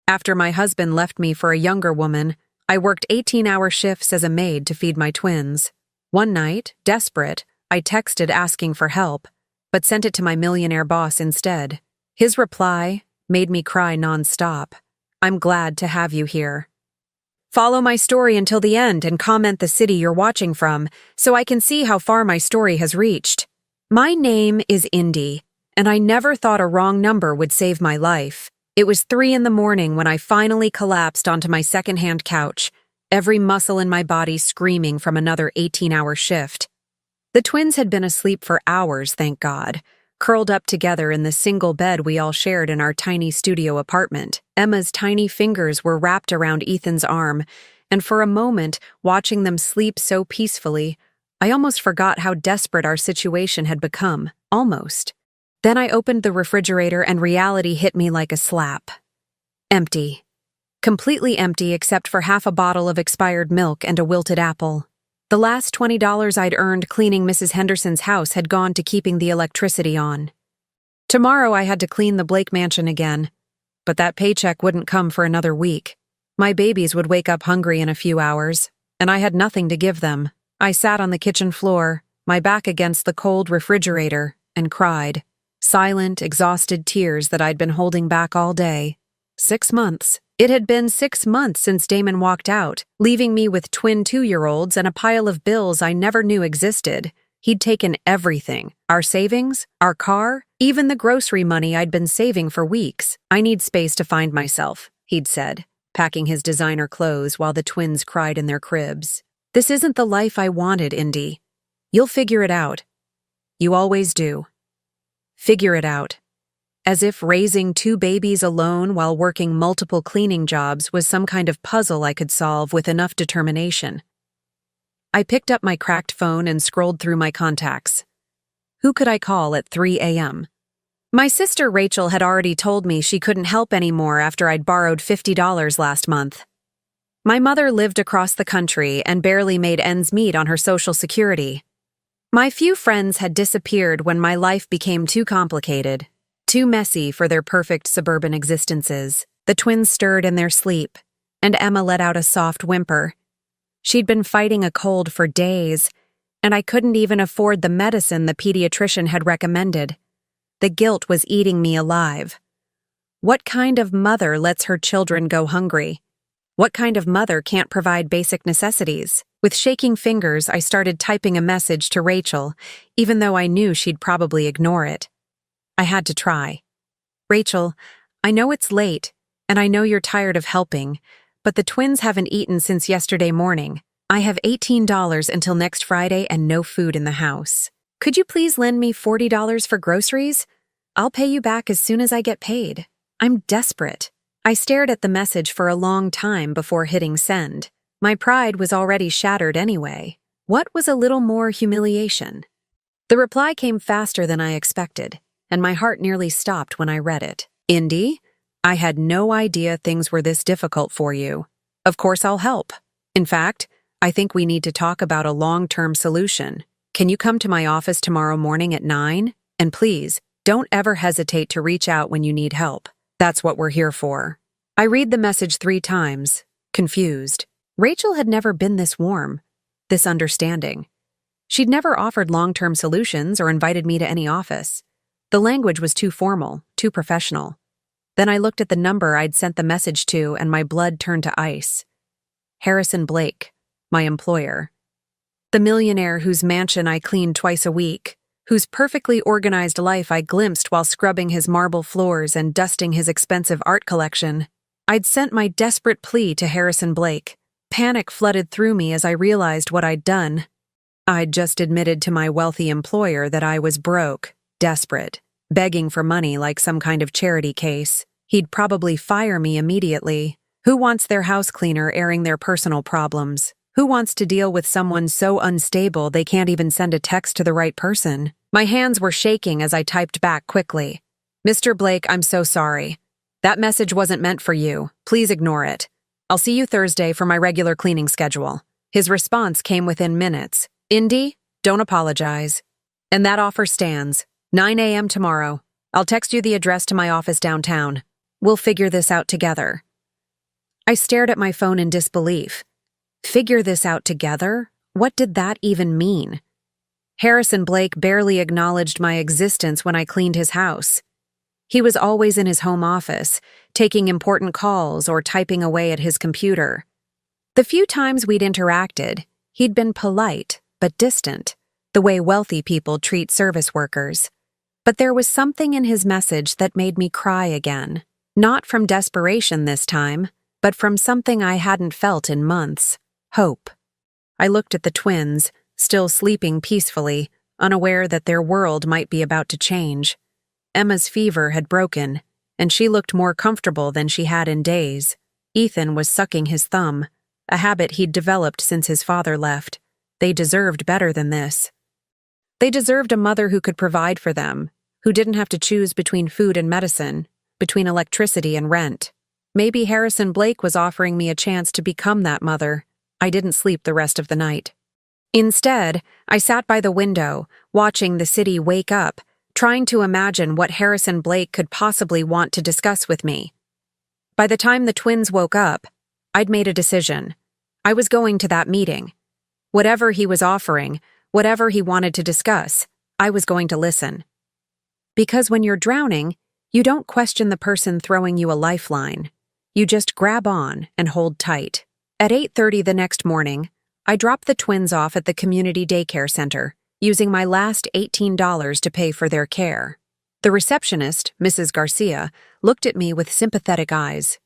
After my husband left me for a younger woman, I worked 18-hour shifts as a maid to feed my twins. One night, desperate, I texted asking for help, but sent it to my millionaire boss instead. His reply made me cry nonstop. "I'm glad to have you here. Follow my story until the end and comment the city you're watching from so I can see how far my story has reached. My name is Indy, and I never thought a wrong number would save my life. It was 3 a.m. when I finally collapsed onto my secondhand couch, every muscle in my body screaming from another 18-hour shift. The twins had been asleep for hours, thank God, curled up together in the single bed we all shared in our tiny studio apartment. Emma's tiny fingers were wrapped around Ethan's arm, and for a moment, watching them sleep so peacefully, I almost forgot how desperate our situation had become. Almost. Then I opened the refrigerator and reality hit me like a slap. Empty. Completely empty except for half a bottle of expired milk and a wilted apple. The last $20 I'd earned cleaning Mrs. Henderson's house had gone to keeping the electricity on. Tomorrow I had to clean the Blake mansion again, but that paycheck wouldn't come for another week. My babies would wake up hungry in a few hours, and I had nothing to give them. I sat on the kitchen floor, my back against the cold refrigerator, and cried. Silent, exhausted tears that I'd been holding back all day. 6 months. It had been 6 months since Damon walked out, leaving me with twin 2-year-olds and a pile of bills I never knew existed. He'd taken everything. Our savings, our car, even the grocery money I'd been saving for weeks. "I need space to find myself," he'd said, packing his designer clothes while the twins cried in their cribs. "This isn't the life I wanted, Indy. You'll figure it out. You always do. Figure it out." As if raising 2 babies alone while working multiple cleaning jobs was some kind of puzzle I could solve with enough determination. I picked up my cracked phone and scrolled through my contacts. Who could I call at 3 a.m.? My sister Rachel had already told me she couldn't help anymore after I'd borrowed $50 last month. My mother lived across the country and barely made ends meet on her Social Security. My few friends had disappeared when my life became too complicated. Too messy for their perfect suburban existences. The twins stirred in their sleep, and Emma let out a soft whimper. She'd been fighting a cold for days, and I couldn't even afford the medicine the pediatrician had recommended. The guilt was eating me alive. What kind of mother lets her children go hungry? What kind of mother can't provide basic necessities? With shaking fingers, I started typing a message to Rachel, even though I knew she'd probably ignore it. I had to try. "Rachel, I know it's late, and I know you're tired of helping, but the twins haven't eaten since yesterday morning. I have $18 until next Friday and no food in the house. Could you please lend me $40 for groceries? I'll pay you back as soon as I get paid. I'm desperate." I stared at the message for a long time before hitting send. My pride was already shattered anyway. What was a little more humiliation? The reply came faster than I expected, and my heart nearly stopped when I read it. "Indy, I had no idea things were this difficult for you. Of course I'll help. In fact, I think we need to talk about a long-term solution. Can you come to my office tomorrow morning at 9? And please, don't ever hesitate to reach out when you need help. That's what we're here for." I read the message 3 times, confused. Rachel had never been this warm, this understanding. She'd never offered long-term solutions or invited me to any office. The language was too formal, too professional. Then I looked at the number I'd sent the message to and my blood turned to ice. Harrison Blake, my employer. The millionaire whose mansion I cleaned twice a week, whose perfectly organized life I glimpsed while scrubbing his marble floors and dusting his expensive art collection. I'd sent my desperate plea to Harrison Blake. Panic flooded through me as I realized what I'd done. I'd just admitted to my wealthy employer that I was broke, desperate, begging for money like some kind of charity case. He'd probably fire me immediately. Who wants their house cleaner airing their personal problems? Who wants to deal with someone so unstable they can't even send a text to the right person? My hands were shaking as I typed back quickly. "Mr. Blake, I'm so sorry. That message wasn't meant for you. Please ignore it. I'll see you Thursday for my regular cleaning schedule." His response came within minutes. "Indy, don't apologize. And that offer stands. 9 a.m. tomorrow. I'll text you the address to my office downtown. We'll figure this out together." I stared at my phone in disbelief. Figure this out together? What did that even mean? Harrison Blake barely acknowledged my existence when I cleaned his house. He was always in his home office, taking important calls or typing away at his computer. The few times we'd interacted, he'd been polite but distant, the way wealthy people treat service workers. But there was something in his message that made me cry again. Not from desperation this time, but from something I hadn't felt in months: hope. I looked at the twins, still sleeping peacefully, unaware that their world might be about to change. Emma's fever had broken, and she looked more comfortable than she had in days. Ethan was sucking his thumb, a habit he'd developed since his father left. They deserved better than this. They deserved a mother who could provide for them, who didn't have to choose between food and medicine, between electricity and rent. Maybe Harrison Blake was offering me a chance to become that mother. I didn't sleep the rest of the night. Instead, I sat by the window, watching the city wake up, trying to imagine what Harrison Blake could possibly want to discuss with me. By the time the twins woke up, I'd made a decision. I was going to that meeting. Whatever he was offering, whatever he wanted to discuss, I was going to listen. Because when you're drowning, you don't question the person throwing you a lifeline. You just grab on and hold tight. At 8:30 the next morning, I dropped the twins off at the community daycare center, using my last $18 to pay for their care. The receptionist, Mrs. Garcia, looked at me with sympathetic eyes.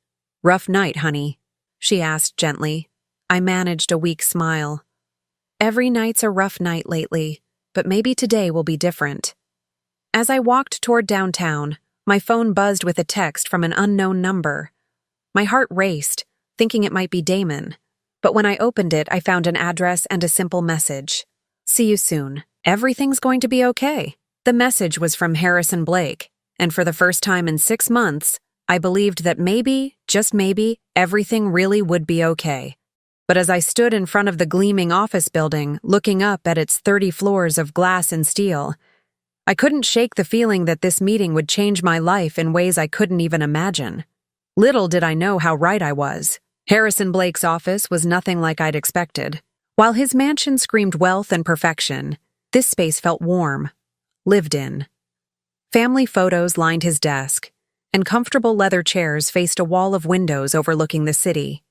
"Rough night, honey?" she asked gently. I managed a weak smile. Every night's a rough night lately, but maybe today will be different. As I walked toward downtown, my phone buzzed with a text from an unknown number. My heart raced, thinking it might be Damon. But when I opened it, I found an address and a simple message. "See you soon. Everything's going to be okay." The message was from Harrison Blake, and for the first time in 6 months, I believed that maybe, just maybe, everything really would be okay. But as I stood in front of the gleaming office building, looking up at its 30 floors of glass and steel, I couldn't shake the feeling that this meeting would change my life in ways I couldn't even imagine. Little did I know how right I was. Harrison Blake's office was nothing like I'd expected. While his mansion screamed wealth and perfection, this space felt warm, lived in. Family photos lined his desk, and comfortable leather chairs faced a wall of windows overlooking the city.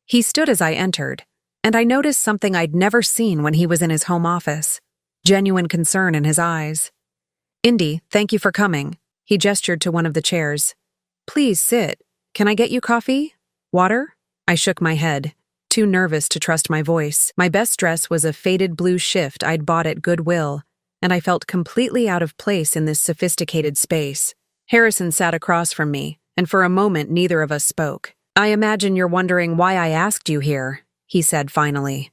He stood as I entered, and I noticed something I'd never seen when he was in his home office: genuine concern in his eyes. "Indy, thank you for coming." He gestured to one of the chairs. "Please sit. Can I get you coffee? Water?" I shook my head, too nervous to trust my voice. My best dress was a faded blue shift I'd bought at Goodwill, and I felt completely out of place in this sophisticated space. Harrison sat across from me, and for a moment neither of us spoke. "I imagine you're wondering why I asked you here," he said finally.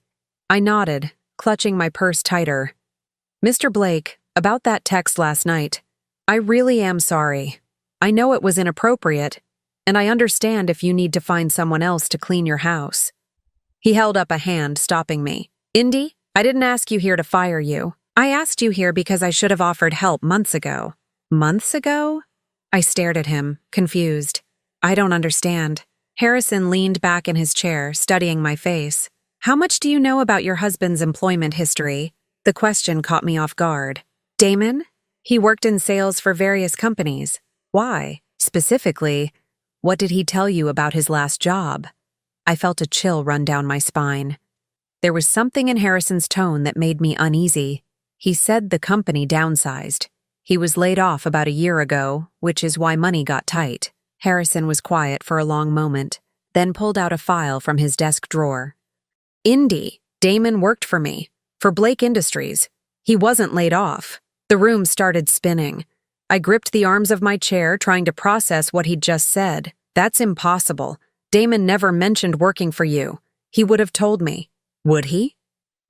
I nodded, clutching my purse tighter. "Mr. Blake, about that text last night, I really am sorry. I know it was inappropriate, and I understand if you need to find someone else to clean your house." He held up a hand, stopping me. "Indy, I didn't ask you here to fire you. I asked you here because I should have offered help months ago." "Months ago?" I stared at him, confused. "I don't understand." Harrison leaned back in his chair, studying my face. "How much do you know about your husband's employment history?" The question caught me off guard. "Damon? He worked in sales for various companies. Why? Specifically, what did he tell you about his last job?" I felt a chill run down my spine. There was something in Harrison's tone that made me uneasy. He said the company downsized. He was laid off about a year ago, which is why money got tight. Harrison was quiet for a long moment, then pulled out a file from his desk drawer. "Indy, Damon worked for me, for Blake Industries. He wasn't laid off." The room started spinning. I gripped the arms of my chair, trying to process what he'd just said. "That's impossible. Damon never mentioned working for you. He would have told me." "Would he?"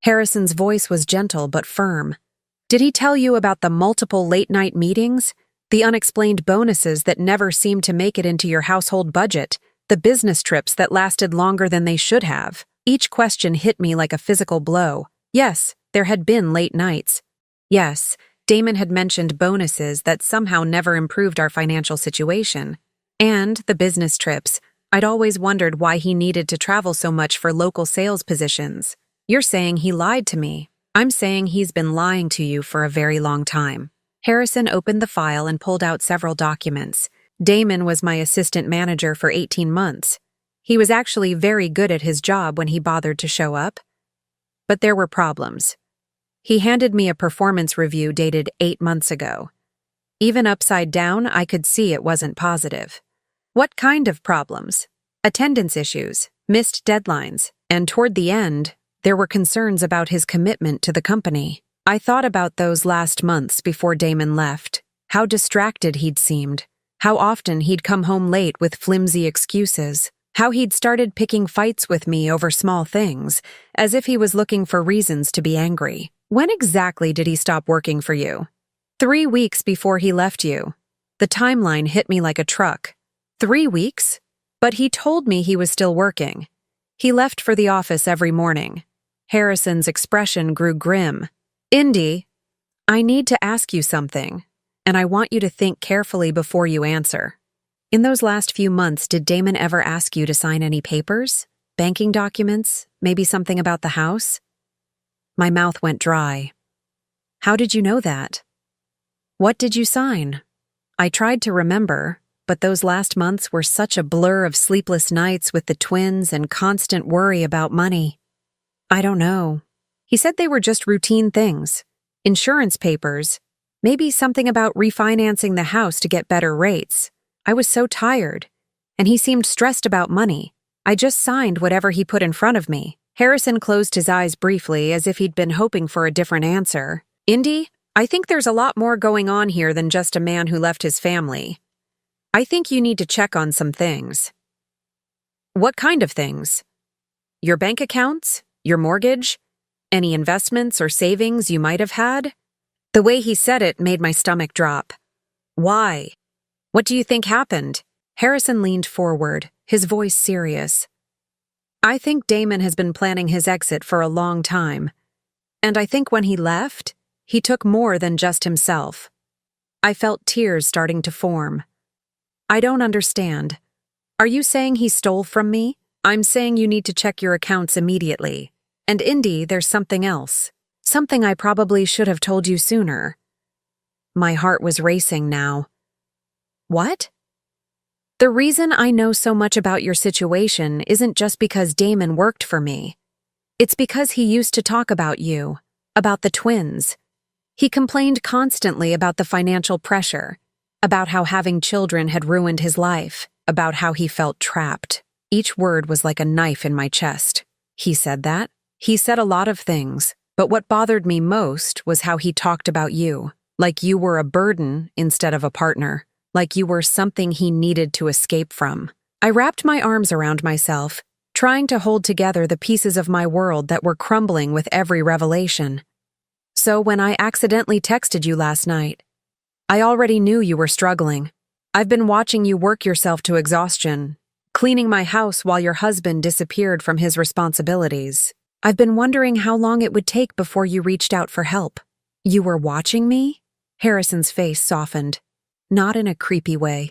Harrison's voice was gentle but firm. "Did he tell you about the multiple late-night meetings? The unexplained bonuses that never seemed to make it into your household budget? The business trips that lasted longer than they should have?" Each question hit me like a physical blow. Yes, there had been late nights. Yes, Damon had mentioned bonuses that somehow never improved our financial situation. And the business trips. I'd always wondered why he needed to travel so much for local sales positions. You're saying he lied to me. I'm saying he's been lying to you for a very long time. Harrison opened the file and pulled out several documents. Damon was my assistant manager for 18 months. He was actually very good at his job when he bothered to show up. But there were problems. He handed me a performance review dated 8 months ago. Even upside down, I could see it wasn't positive. What kind of problems? Attendance issues, missed deadlines, and toward the end, there were concerns about his commitment to the company. I thought about those last months before Damon left, how distracted he'd seemed, how often he'd come home late with flimsy excuses, how he'd started picking fights with me over small things, as if he was looking for reasons to be angry. When exactly did he stop working for you? 3 weeks before he left you. The timeline hit me like a truck. 3 weeks? But he told me he was still working. He left for the office every morning. Harrison's expression grew grim. Indy, I need to ask you something, and I want you to think carefully before you answer. In those last few months, did Damon ever ask you to sign any papers? Banking documents? Maybe something about the house? My mouth went dry. How did you know that? What did you sign? I tried to remember, but those last months were such a blur of sleepless nights with the twins and constant worry about money. I don't know. He said they were just routine things. Insurance papers. Maybe something about refinancing the house to get better rates. I was so tired. And he seemed stressed about money. I just signed whatever he put in front of me. Harrison closed his eyes briefly as if he'd been hoping for a different answer. Indy, I think there's a lot more going on here than just a man who left his family. I think you need to check on some things. What kind of things? Your bank accounts? Your mortgage? Any investments or savings you might have had? The way he said it made my stomach drop. Why? What do you think happened? Harrison leaned forward, his voice serious. I think Damon has been planning his exit for a long time. And I think when he left, he took more than just himself. I felt tears starting to form. I don't understand. Are you saying he stole from me? I'm saying you need to check your accounts immediately. And Indy, there's something else. Something I probably should have told you sooner. My heart was racing now. What? The reason I know so much about your situation isn't just because Damon worked for me. It's because he used to talk about you, about the twins. He complained constantly about the financial pressure, about how having children had ruined his life, about how he felt trapped. Each word was like a knife in my chest. He said that. He said a lot of things, but what bothered me most was how he talked about you, like you were a burden instead of a partner, like you were something he needed to escape from. I wrapped my arms around myself, trying to hold together the pieces of my world that were crumbling with every revelation. So when I accidentally texted you last night, I already knew you were struggling. I've been watching you work yourself to exhaustion, cleaning my house while your husband disappeared from his responsibilities. I've been wondering how long it would take before you reached out for help. You were watching me? Harrison's face softened. Not in a creepy way.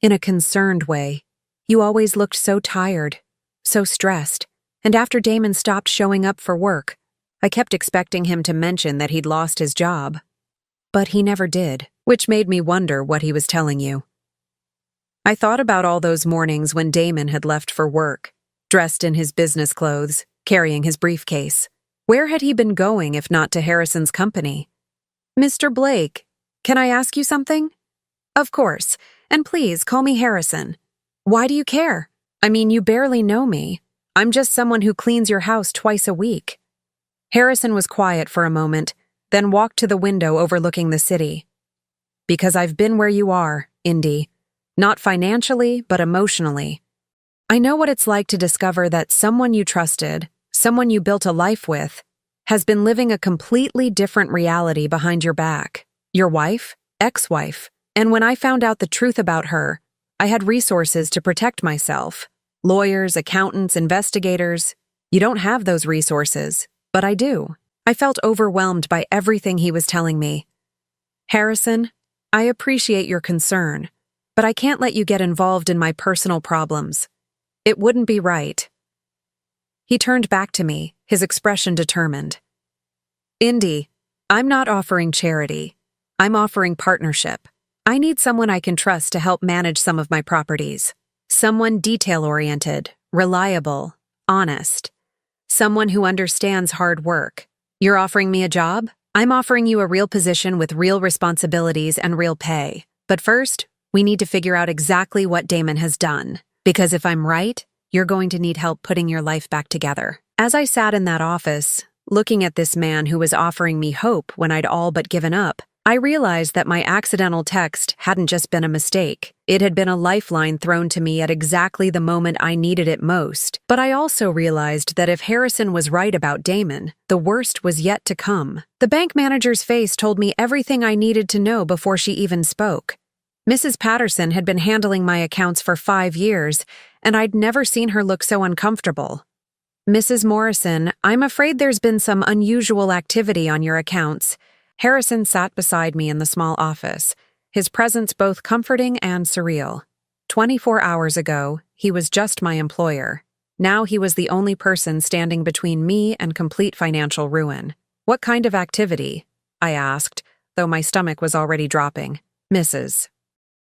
In a concerned way. You always looked so tired, so stressed, and after Damon stopped showing up for work, I kept expecting him to mention that he'd lost his job. But he never did, which made me wonder what he was telling you. I thought about all those mornings when Damon had left for work, dressed in his business clothes, carrying his briefcase. Where had he been going if not to Harrison's company? Mr. Blake, can I ask you something? Of course, and please call me Harrison. Why do you care? I mean, you barely know me. I'm just someone who cleans your house twice a week. Harrison was quiet for a moment, then walked to the window overlooking the city. Because I've been where you are, Indy. Not financially, but emotionally. I know what it's like to discover that someone you trusted, someone you built a life with, has been living a completely different reality behind your back. Your wife, ex-wife. And when I found out the truth about her, I had resources to protect myself. Lawyers, accountants, investigators. You don't have those resources, but I do. I felt overwhelmed by everything he was telling me. Harrison, I appreciate your concern, but I can't let you get involved in my personal problems. It wouldn't be right. He turned back to me, his expression determined. Indy, I'm not offering charity. I'm offering partnership. I need someone I can trust to help manage some of my properties. Someone detail-oriented, reliable, honest. Someone who understands hard work. You're offering me a job? I'm offering you a real position with real responsibilities and real pay. But first, we need to figure out exactly what Damon has done. Because if I'm right, you're going to need help putting your life back together. As I sat in that office, looking at this man who was offering me hope when I'd all but given up, I realized that my accidental text hadn't just been a mistake. It had been a lifeline thrown to me at exactly the moment I needed it most. But I also realized that if Harrison was right about Damon, the worst was yet to come. The bank manager's face told me everything I needed to know before she even spoke. Mrs. Patterson had been handling my accounts for 5 years, and I'd never seen her look so uncomfortable. Mrs. Morrison, I'm afraid there's been some unusual activity on your accounts. Harrison sat beside me in the small office, his presence both comforting and surreal. 24 hours ago, he was just my employer. Now he was the only person standing between me and complete financial ruin. What kind of activity? I asked, though my stomach was already dropping. Mrs.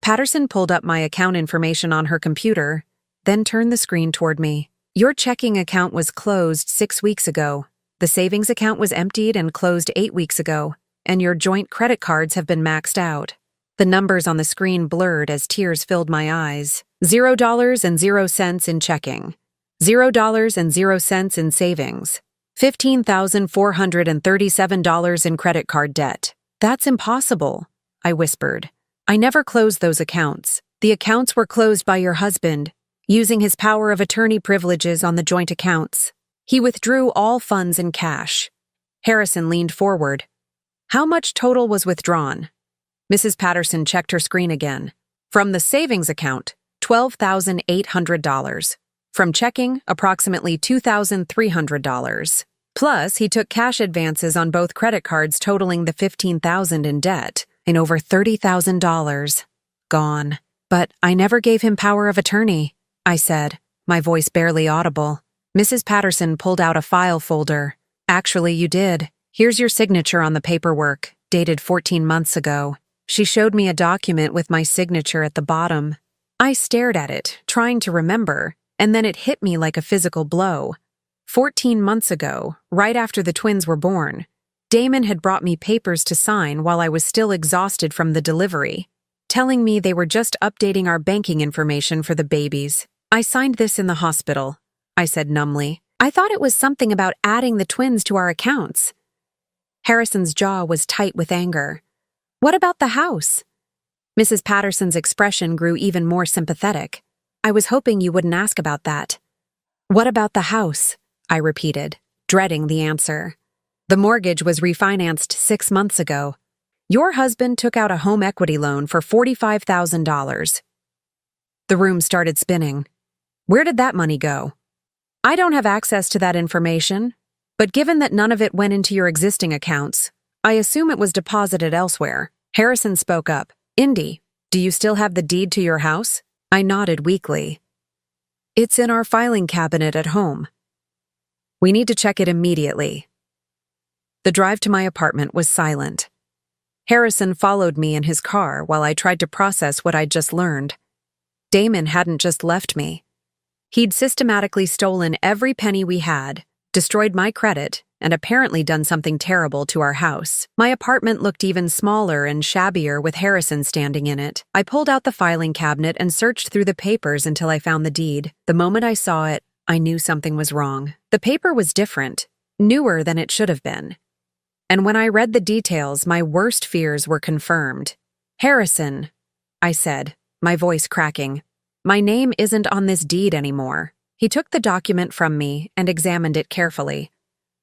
Patterson pulled up my account information on her computer, then turned the screen toward me. Your checking account was closed 6 weeks ago. The savings account was emptied and closed 8 weeks ago. And your joint credit cards have been maxed out. The numbers on the screen blurred as tears filled my eyes. $0.00 in checking. $0.00 in savings. $15,437 in credit card debt. That's impossible, I whispered. I never closed those accounts. The accounts were closed by your husband, using his power of attorney privileges on the joint accounts. He withdrew all funds in cash. Harrison leaned forward. How much total was withdrawn? Mrs. Patterson checked her screen again. From the savings account, $12,800. From checking, approximately $2,300. Plus, he took cash advances on both credit cards totaling the $15,000 in debt, and over $30,000. Gone. But I never gave him power of attorney, I said, my voice barely audible. Mrs. Patterson pulled out a file folder. Actually, you did. Here's your signature on the paperwork, dated 14 months ago. She showed me a document with my signature at the bottom. I stared at it, trying to remember, and then it hit me like a physical blow. 14 months ago, right after the twins were born, Damon had brought me papers to sign while I was still exhausted from the delivery, telling me they were just updating our banking information for the babies. I signed this in the hospital, I said numbly. I thought it was something about adding the twins to our accounts. Harrison's jaw was tight with anger. What about the house? Mrs. Patterson's expression grew even more sympathetic. I was hoping you wouldn't ask about that. What about the house? I repeated, dreading the answer. The mortgage was refinanced 6 months ago. Your husband took out a home equity loan for $45,000. The room started spinning. Where did that money go? I don't have access to that information. But given that none of it went into your existing accounts, I assume it was deposited elsewhere. Harrison spoke up. Indy, do you still have the deed to your house? I nodded weakly. It's in our filing cabinet at home. We need to check it immediately. The drive to my apartment was silent. Harrison followed me in his car while I tried to process what I'd just learned. Damon hadn't just left me. He'd systematically stolen every penny we had, destroyed my credit, and apparently done something terrible to our house. My apartment looked even smaller and shabbier with Harrison standing in it. I pulled out the filing cabinet and searched through the papers until I found the deed. The moment I saw it, I knew something was wrong. The paper was different, newer than it should have been. And when I read the details, my worst fears were confirmed. Harrison, I said, my voice cracking. My name isn't on this deed anymore. He took the document from me and examined it carefully.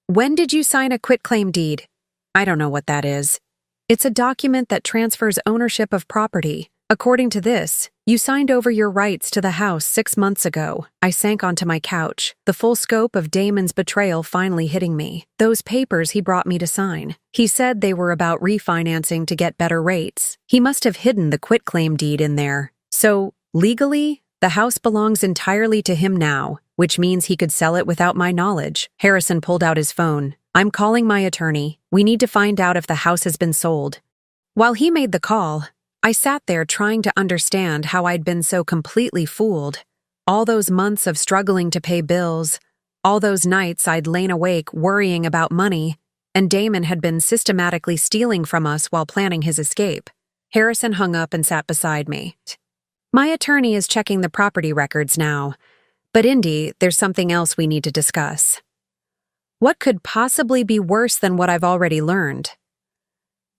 When did you sign a quitclaim deed? I don't know what that is. It's a document that transfers ownership of property. According to this, you signed over your rights to the house 6 months ago. I sank onto my couch, the full scope of Damon's betrayal finally hitting me. Those papers he brought me to sign. He said they were about refinancing to get better rates. He must have hidden the quitclaim deed in there. So, legally, The house belongs entirely to him now, which means he could sell it without my knowledge. Harrison pulled out his phone. I'm calling my attorney. We need to find out if the house has been sold. While he made the call, I sat there trying to understand how I'd been so completely fooled. All those months of struggling to pay bills, all those nights I'd lain awake worrying about money, and Damon had been systematically stealing from us while planning his escape. Harrison hung up and sat beside me. My attorney is checking the property records now, but Indy, there's something else we need to discuss. What could possibly be worse than what I've already learned?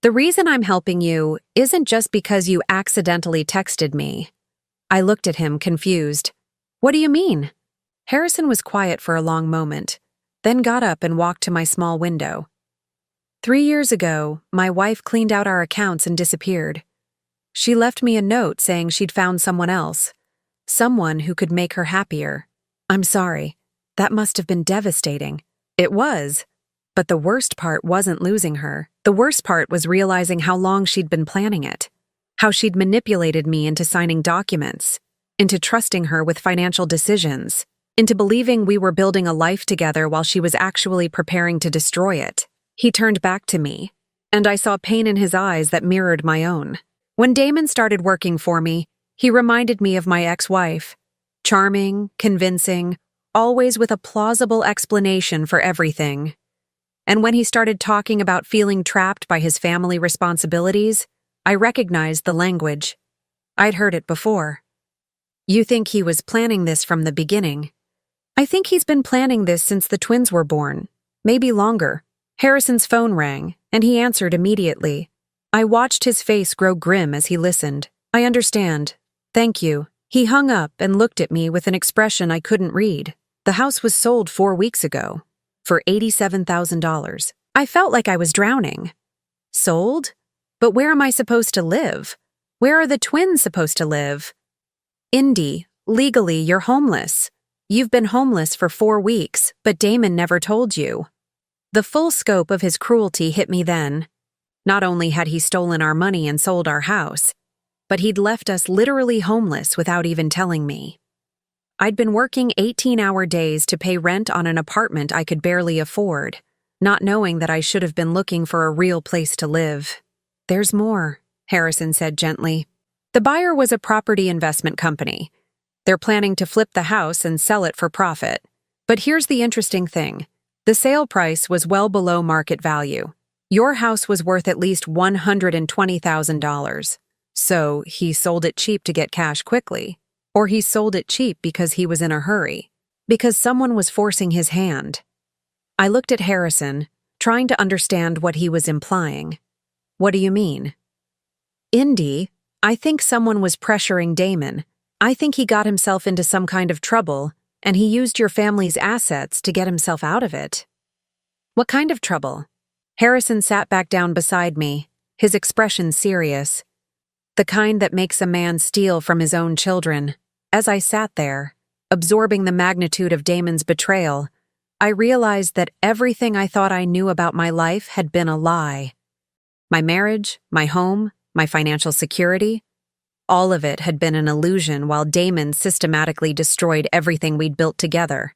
The reason I'm helping you isn't just because you accidentally texted me. I looked at him, confused. What do you mean? Harrison was quiet for a long moment, then got up and walked to my small window. 3 years ago, my wife cleaned out our accounts and disappeared. She left me a note saying she'd found someone else, someone who could make her happier. I'm sorry. That must have been devastating. It was. But the worst part wasn't losing her. The worst part was realizing how long she'd been planning it. How she'd manipulated me into signing documents, into trusting her with financial decisions, into believing we were building a life together while she was actually preparing to destroy it. He turned back to me, and I saw pain in his eyes that mirrored my own. When Damon started working for me, he reminded me of my ex-wife. Charming, convincing, always with a plausible explanation for everything. And when he started talking about feeling trapped by his family responsibilities, I recognized the language. I'd heard it before. You think he was planning this from the beginning? I think he's been planning this since the twins were born, maybe longer. Harrison's phone rang, and he answered immediately. I watched his face grow grim as he listened. I understand. Thank you. He hung up and looked at me with an expression I couldn't read. The house was sold 4 weeks ago, for $87,000. I felt like I was drowning. Sold? But where am I supposed to live? Where are the twins supposed to live? Indy, legally you're homeless. You've been homeless for 4 weeks, but Damon never told you. The full scope of his cruelty hit me then. Not only had he stolen our money and sold our house, but he'd left us literally homeless without even telling me. I'd been working 18-hour days to pay rent on an apartment I could barely afford, not knowing that I should have been looking for a real place to live. There's more, Harrison said gently. The buyer was a property investment company. They're planning to flip the house and sell it for profit. But here's the interesting thing. The sale price was well below market value. Your house was worth at least $120,000. So he sold it cheap to get cash quickly. Or he sold it cheap because he was in a hurry. Because someone was forcing his hand. I looked at Harrison, trying to understand what he was implying. What do you mean? Indy, I think someone was pressuring Damon. I think he got himself into some kind of trouble, and he used your family's assets to get himself out of it. What kind of trouble? Harrison sat back down beside me, his expression serious. The kind that makes a man steal from his own children. As I sat there, absorbing the magnitude of Damon's betrayal, I realized that everything I thought I knew about my life had been a lie. My marriage, my home, my financial security, all of it had been an illusion while Damon systematically destroyed everything we'd built together.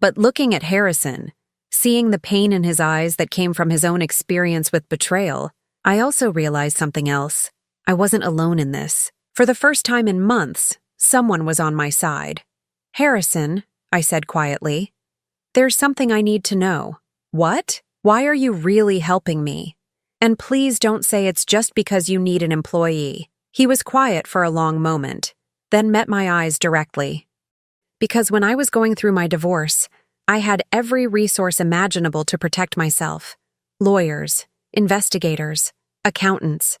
But looking at Harrison, seeing the pain in his eyes that came from his own experience with betrayal, I also realized something else. I wasn't alone in this. For the first time in months, someone was on my side. Harrison, I said quietly, there's something I need to know. What? Why are you really helping me? And please don't say it's just because you need an employee. He was quiet for a long moment, then met my eyes directly. Because when I was going through my divorce, I had every resource imaginable to protect myself. Lawyers, investigators, accountants.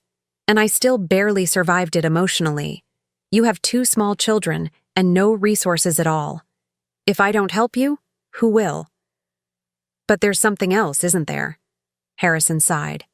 And I still barely survived it emotionally. You have 2 small children and no resources at all. If I don't help you, who will? But there's something else, isn't there? Harrison sighed.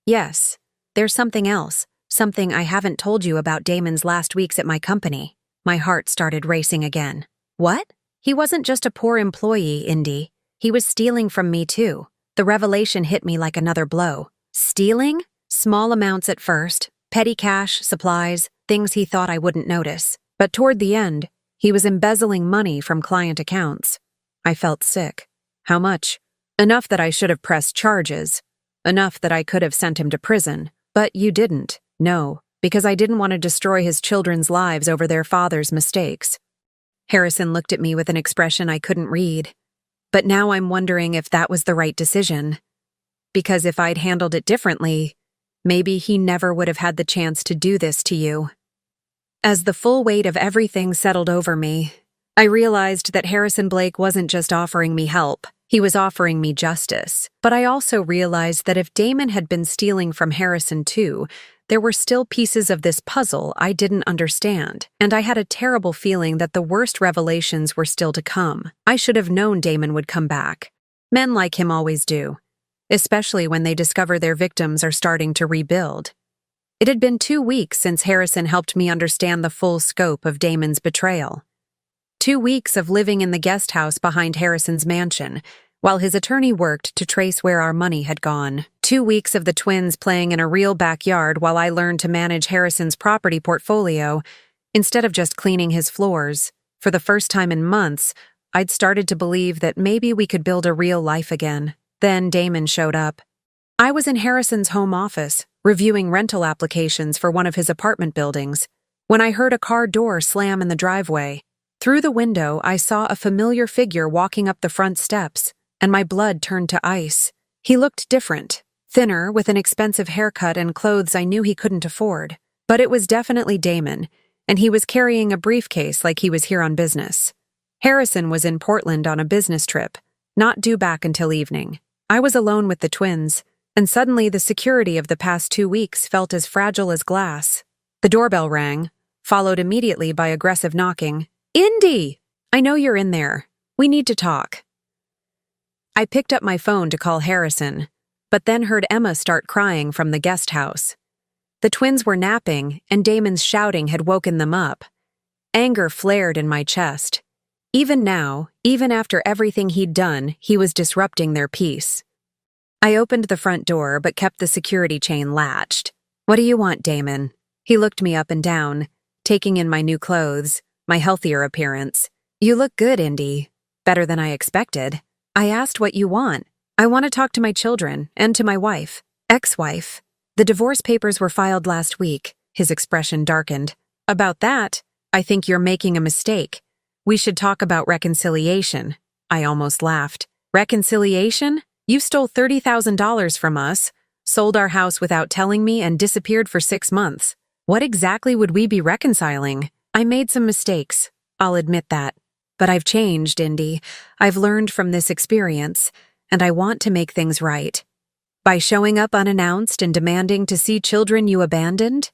Yes, there's something else, something I haven't told you about Damon's last weeks at my company. My heart started racing again. What? He wasn't just a poor employee, Indy. He was stealing from me too. The revelation hit me like another blow. Stealing? Small amounts at first, petty cash, supplies, things he thought I wouldn't notice. But toward the end, he was embezzling money from client accounts. I felt sick. How much? Enough that I should have pressed charges. Enough that I could have sent him to prison. But you didn't. No, because I didn't want to destroy his children's lives over their father's mistakes. Harrison looked at me with an expression I couldn't read. But now I'm wondering if that was the right decision. Because if I'd handled it differently, maybe he never would have had the chance to do this to you. As the full weight of everything settled over me, I realized that Harrison Blake wasn't just offering me help, he was offering me justice. But I also realized that if Damon had been stealing from Harrison too, there were still pieces of this puzzle I didn't understand, and I had a terrible feeling that the worst revelations were still to come. I should have known Damon would come back. Men like him always do, especially when they discover their victims are starting to rebuild. It had been 2 weeks since Harrison helped me understand the full scope of Damon's betrayal. 2 weeks of living in the guest house behind Harrison's mansion, while his attorney worked to trace where our money had gone. 2 weeks of the twins playing in a real backyard while I learned to manage Harrison's property portfolio, instead of just cleaning his floors. For the first time in months, I'd started to believe that maybe we could build a real life again. Then Damon showed up. I was in Harrison's home office, reviewing rental applications for one of his apartment buildings, when I heard a car door slam in the driveway. Through the window, I saw a familiar figure walking up the front steps, and my blood turned to ice. He looked different, thinner, with an expensive haircut and clothes I knew he couldn't afford. But it was definitely Damon, and he was carrying a briefcase like he was here on business. Harrison was in Portland on a business trip, not due back until evening. I was alone with the twins, and suddenly the security of the past 2 weeks felt as fragile as glass. The doorbell rang, followed immediately by aggressive knocking. "Indy! I know you're in there. We need to talk." I picked up my phone to call Harrison, but then heard Emma start crying from the guest house. The twins were napping, and Damon's shouting had woken them up. Anger flared in my chest. Even now, even after everything he'd done, he was disrupting their peace. I opened the front door but kept the security chain latched. "What do you want, Damon?" He looked me up and down, taking in my new clothes, my healthier appearance. "You look good, Indy. Better than I expected." I asked what you want. "I want to talk to my children and to my wife." Ex-wife. "The divorce papers were filed last week." His expression darkened. "About that, I think you're making a mistake. We should talk about reconciliation." I almost laughed. "Reconciliation? You stole $30,000 from us, sold our house without telling me, and disappeared for 6 months. What exactly would we be reconciling?" "I made some mistakes. I'll admit that. But I've changed, Indy. I've learned from this experience, and I want to make things right. By showing up unannounced and demanding to see children you abandoned?"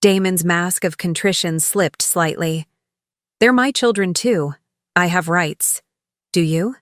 Damon's mask of contrition slipped slightly. "They're my children too. I have rights. Do you?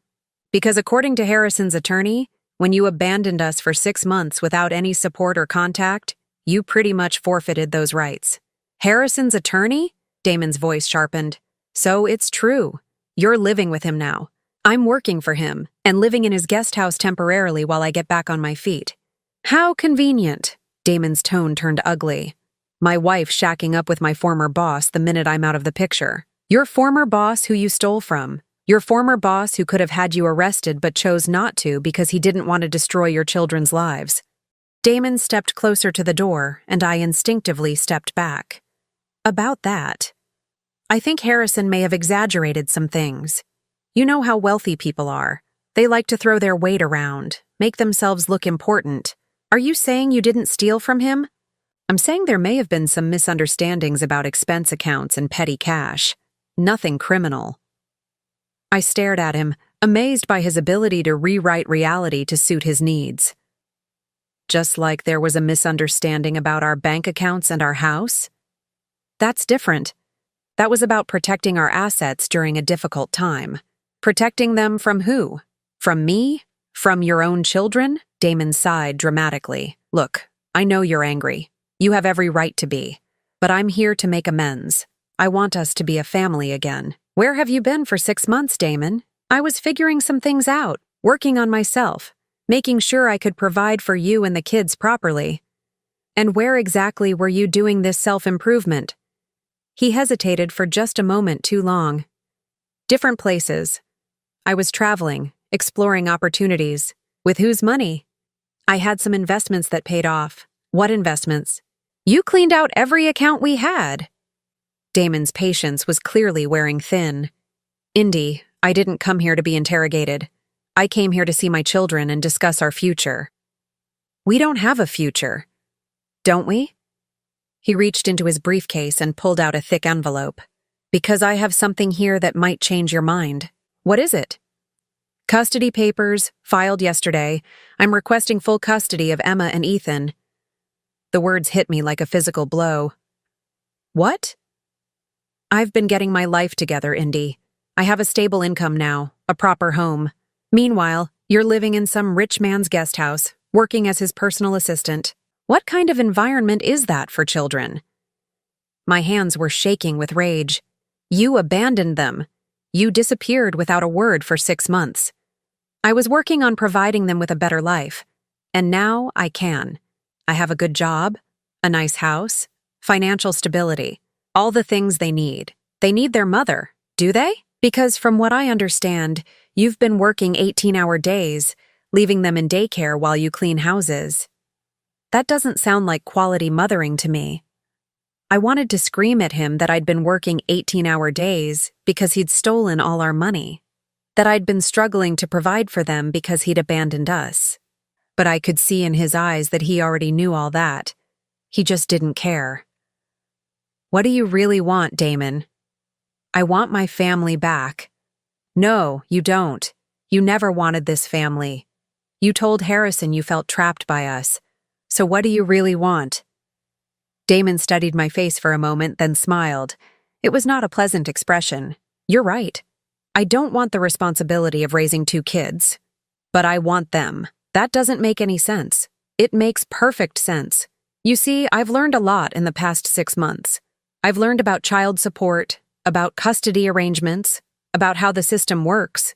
Because according to Harrison's attorney, when you abandoned us for 6 months without any support or contact, you pretty much forfeited those rights." "Harrison's attorney?" Damon's voice sharpened. "So it's true. You're living with him now. I'm working for him and living in his guest house temporarily while I get back on my feet." "How convenient." Damon's tone turned ugly. "My wife shacking up with my former boss the minute I'm out of the picture. Your former boss who you stole from. Your former boss who could have had you arrested but chose not to because he didn't want to destroy your children's lives." Damon stepped closer to the door, and I instinctively stepped back. "About that, I think Harrison may have exaggerated some things. You know how wealthy people are. They like to throw their weight around, make themselves look important. Are you saying you didn't steal from him?" "I'm saying there may have been some misunderstandings about expense accounts and petty cash. Nothing criminal." I stared at him, amazed by his ability to rewrite reality to suit his needs. "Just like there was a misunderstanding about our bank accounts and our house?" "That's different. That was about protecting our assets during a difficult time." "Protecting them from who? From me? From your own children?" Damon sighed dramatically. "Look, I know you're angry. You have every right to be. But I'm here to make amends. I want us to be a family again." "Where have you been for 6 months, Damon?" "I was figuring some things out, working on myself, making sure I could provide for you and the kids properly." "And where exactly were you doing this self-improvement?" He hesitated for just a moment too long. Different places. I was traveling, exploring opportunities. With whose money? I had some investments that paid off. What investments? You cleaned out every account we had. Damon's patience was clearly wearing thin. Indy, I didn't come here to be interrogated. I came here to see my children and discuss our future. We don't have a future. Don't we? He reached into his briefcase and pulled out a thick envelope. Because I have something here that might change your mind. What is it? Custody papers, filed yesterday. I'm requesting full custody of Emma and Ethan. The words hit me like a physical blow. What? I've been getting my life together, Indy. I have a stable income now, a proper home. Meanwhile, you're living in some rich man's guest house, working as his personal assistant. What kind of environment is that for children? My hands were shaking with rage. You abandoned them. You disappeared without a word for 6 months. I was working on providing them with a better life, and now I can. I have a good job, a nice house, financial stability, all the things they need. They need their mother, do they? Because from what I understand, you've been working 18-hour days, leaving them in daycare while you clean houses. That doesn't sound like quality mothering to me. I wanted to scream at him that I'd been working 18-hour days because he'd stolen all our money, that I'd been struggling to provide for them because he'd abandoned us. But I could see in his eyes that he already knew all that. He just didn't care. What do you really want, Damon? I want my family back. No, you don't. You never wanted this family. You told Harrison you felt trapped by us. So what do you really want? Damon studied my face for a moment, then smiled. It was not a pleasant expression. You're right. I don't want the responsibility of raising 2 kids. But I want them. That doesn't make any sense. It makes perfect sense. You see, I've learned a lot in the past 6 months. I've learned about child support, about custody arrangements, about how the system works.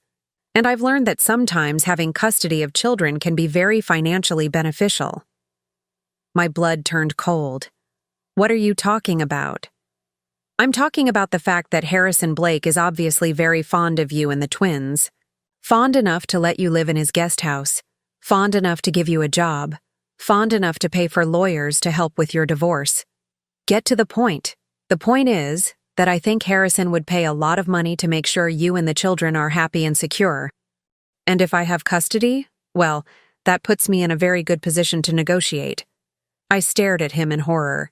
And I've learned that sometimes having custody of children can be very financially beneficial. My blood turned cold. What are you talking about? I'm talking about the fact that Harrison Blake is obviously very fond of you and the twins. Fond enough to let you live in his guest house. Fond enough to give you a job. Fond enough to pay for lawyers to help with your divorce. Get to the point. The point is that I think Harrison would pay a lot of money to make sure you and the children are happy and secure. And if I have custody, well, that puts me in a very good position to negotiate. I stared at him in horror.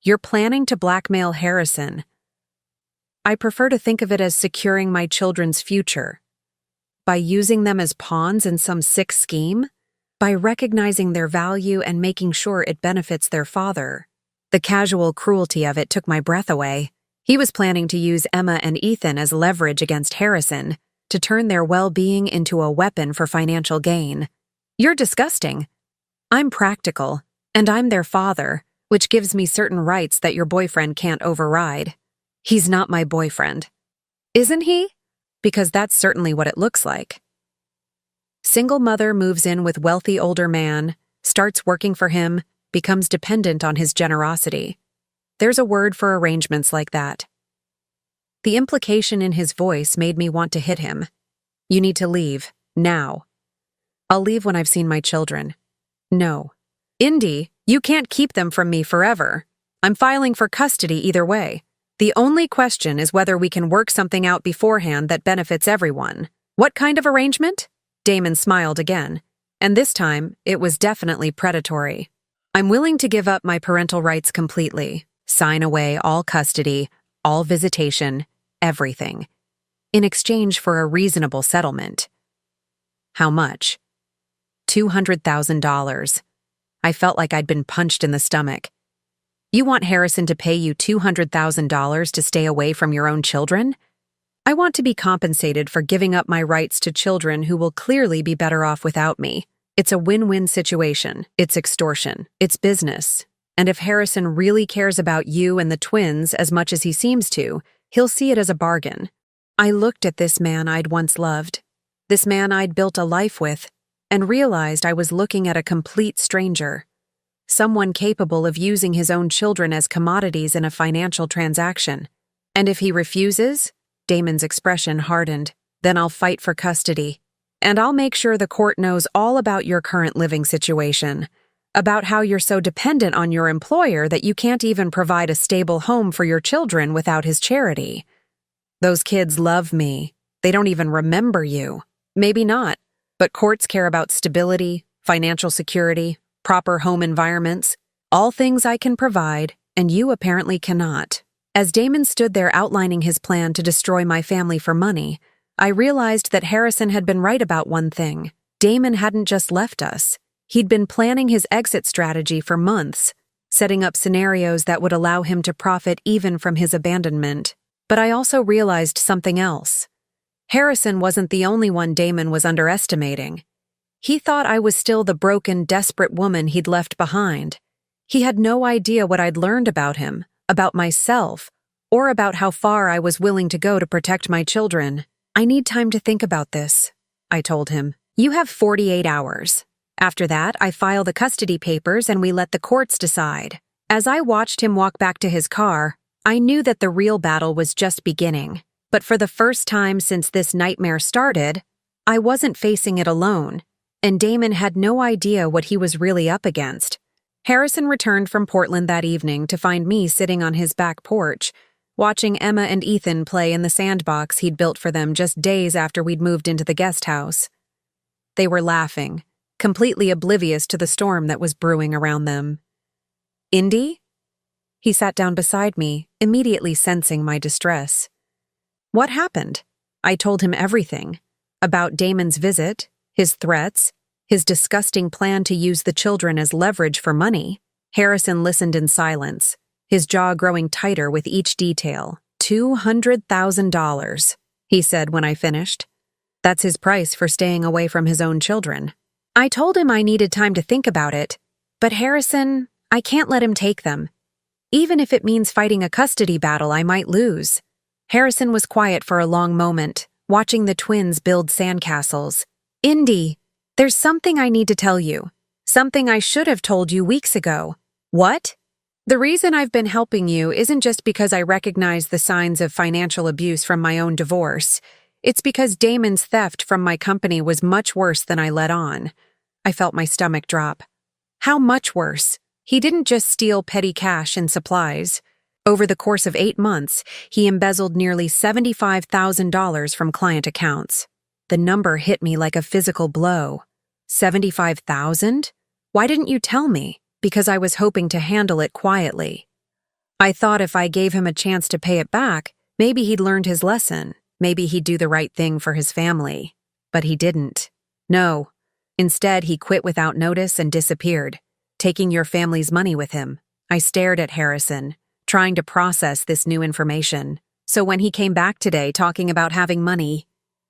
You're planning to blackmail Harrison. I prefer to think of it as securing my children's future. By using them as pawns in some sick scheme? By recognizing their value and making sure it benefits their father. The casual cruelty of it took my breath away. He was planning to use Emma and Ethan as leverage against Harrison, to turn their well-being into a weapon for financial gain. You're disgusting. I'm practical, and I'm their father, which gives me certain rights that your boyfriend can't override. He's not my boyfriend. Isn't he? Because that's certainly what it looks like. Single mother moves in with wealthy older man, starts working for him, becomes dependent on his generosity. There's a word for arrangements like that. The implication in his voice made me want to hit him. You need to leave, now. I'll leave when I've seen my children. No. Indy, you can't keep them from me forever. I'm filing for custody either way. The only question is whether we can work something out beforehand that benefits everyone. What kind of arrangement? Damon smiled again, and this time it was definitely predatory. I'm willing to give up my parental rights completely, sign away all custody, all visitation, everything, in exchange for a reasonable settlement. How much? $200,000. I felt like I'd been punched in the stomach. You want Harrison to pay you $200,000 to stay away from your own children? I want to be compensated for giving up my rights to children who will clearly be better off without me. It's a win-win situation. It's extortion. It's business. And if Harrison really cares about you and the twins as much as he seems to, he'll see it as a bargain. I looked at this man I'd once loved, this man I'd built a life with, and realized I was looking at a complete stranger. someone capable of using his own children as commodities in a financial transaction. And if he refuses, Damon's expression hardened, then I'll fight for custody. And I'll make sure the court knows all about your current living situation, about how you're so dependent on your employer that you can't even provide a stable home for your children without his charity. Those kids love me. They don't even remember you. Maybe not, but courts care about stability, financial security, proper home environments, all things I can provide, and you apparently cannot. As Damon stood there outlining his plan to destroy my family for money, I realized that Harrison had been right about one thing. Damon hadn't just left us. He'd been planning his exit strategy for months, setting up scenarios that would allow him to profit even from his abandonment. But I also realized something else. Harrison wasn't the only one Damon was underestimating. He thought I was still the broken, desperate woman he'd left behind. He had no idea what I'd learned about him, about myself, or about how far I was willing to go to protect my children. I need time to think about this, I told him. You have 48 hours. After that, I file the custody papers and we let the courts decide. As I watched him walk back to his car, I knew that the real battle was just beginning. But for the first time since this nightmare started, I wasn't facing it alone, and Damon had no idea what he was really up against. Harrison returned from Portland that evening to find me sitting on his back porch, watching Emma and Ethan play in the sandbox he'd built for them just days after we'd moved into the guest house. They were laughing, completely oblivious to the storm that was brewing around them. Indy? He sat down beside me, immediately sensing my distress. What happened? I told him everything. About Damon's visit, his threats, his disgusting plan to use the children as leverage for money. Harrison listened in silence, his jaw growing tighter with each detail. $200,000, he said when I finished. That's his price for staying away from his own children. I told him I needed time to think about it, but Harrison, I can't let him take them. Even if it means fighting a custody battle I might lose. Harrison was quiet for a long moment, watching the twins build sandcastles. Indy, there's something I need to tell you. Something I should have told you weeks ago. What? The reason I've been helping you isn't just because I recognize the signs of financial abuse from my own divorce. It's because Damon's theft from my company was much worse than I let on. I felt my stomach drop. How much worse? He didn't just steal petty cash and supplies. Over the course of 8 months, he embezzled nearly $75,000 from client accounts. The number hit me like a physical blow. 75,000? Why didn't you tell me? Because I was hoping to handle it quietly. I thought if I gave him a chance to pay it back, maybe he'd learned his lesson. Maybe he'd do the right thing for his family. But he didn't. No. Instead, he quit without notice and disappeared, taking your family's money with him. I stared at Harrison, trying to process this new information. So when he came back today talking about having money,